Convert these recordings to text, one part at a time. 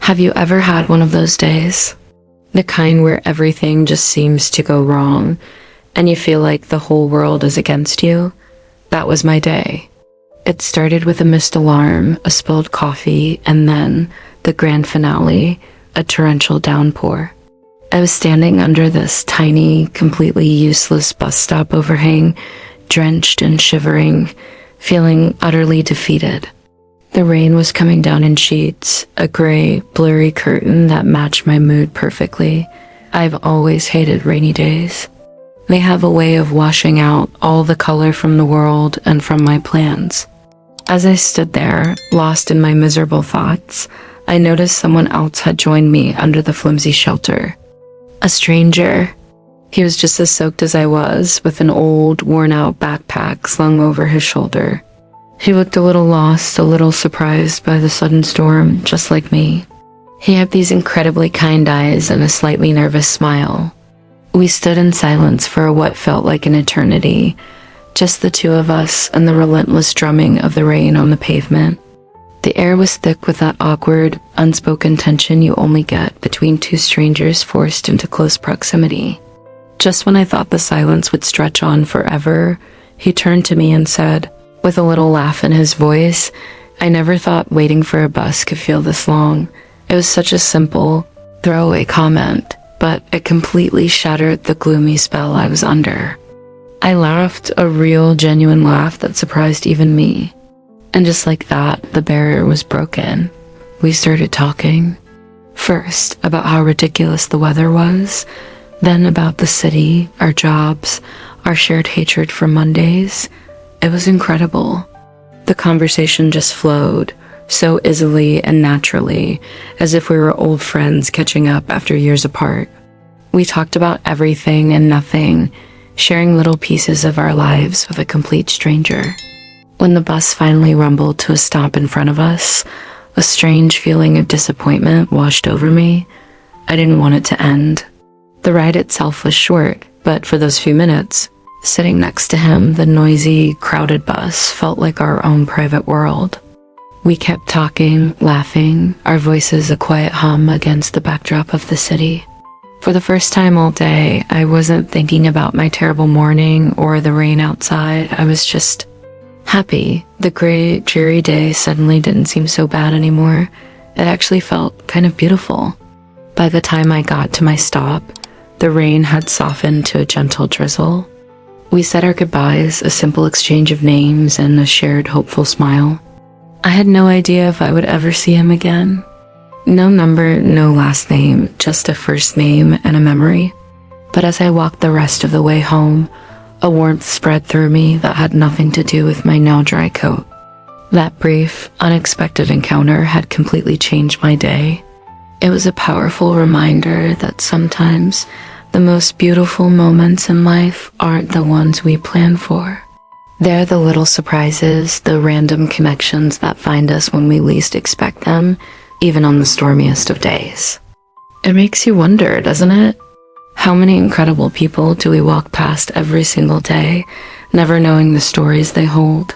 Have you ever had one of those days? The kind where everything just seems to go wrong, and you feel like the whole world is against you? That was my day. It started with a missed alarm, a spilled coffee, and then the grand finale, a torrential downpour. I was standing under this tiny, completely useless bus stop overhang, drenched and shivering, feeling utterly defeated. The rain was coming down in sheets, a gray, blurry curtain that matched my mood perfectly. I've always hated rainy days. They have a way of washing out all the color from the world and from my plans. As I stood there, lost in my miserable thoughts, I noticed someone else had joined me under the flimsy shelter. A stranger. He was just as soaked as I was, with an old, worn-out backpack slung over his shoulder. He looked a little lost, a little surprised by the sudden storm, just like me. He had these incredibly kind eyes and a slightly nervous smile. We stood in silence for what felt like an eternity, just the two of us and the relentless drumming of the rain on the pavement. The air was thick with that awkward, unspoken tension you only get between two strangers forced into close proximity. Just when I thought the silence would stretch on forever, he turned to me and said, with a little laugh in his voice, "I never thought waiting for a bus could feel this long." It was such a simple, throwaway comment, but it completely shattered the gloomy spell I was under. I laughed, a real, genuine laugh that surprised even me. And just like that, the barrier was broken. We started talking. First, about how ridiculous the weather was, then about the city, our jobs, our shared hatred for Mondays. It was incredible. The conversation just flowed, so easily and naturally, as if we were old friends catching up after years apart. We talked about everything and nothing, sharing little pieces of our lives with a complete stranger. When the bus finally rumbled to a stop in front of us, a strange feeling of disappointment washed over me. I didn't want it to end. The ride itself was short, but for those few minutes, sitting next to him, the noisy, crowded bus felt like our own private world. We kept talking, laughing, our voices a quiet hum against the backdrop of the city. For the first time all day, I wasn't thinking about my terrible morning or the rain outside. I was just happy. The gray, dreary day suddenly didn't seem so bad anymore. It actually felt kind of beautiful. By the time I got to my stop, the rain had softened to a gentle drizzle. We said our goodbyes, a simple exchange of names and a shared hopeful smile. I had no idea if I would ever see him again. No number, no last name, just a first name and a memory. But as I walked the rest of the way home, a warmth spread through me that had nothing to do with my now dry coat. That brief, unexpected encounter had completely changed my day. It was a powerful reminder that sometimes the most beautiful moments in life aren't the ones we plan for. They're the little surprises, the random connections that find us when we least expect them, even on the stormiest of days. It makes you wonder, doesn't it? How many incredible people do we walk past every single day, never knowing the stories they hold?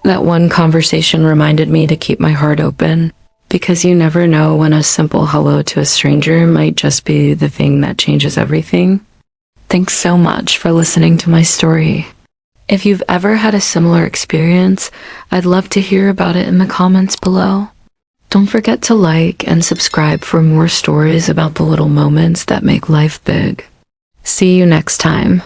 That one conversation reminded me to keep my heart open, because you never know when a simple hello to a stranger might just be the thing that changes everything. Thanks so much for listening to my story. If you've ever had a similar experience, I'd love to hear about it in the comments below. Don't forget to like and subscribe for more stories about the little moments that make life big. See you next time.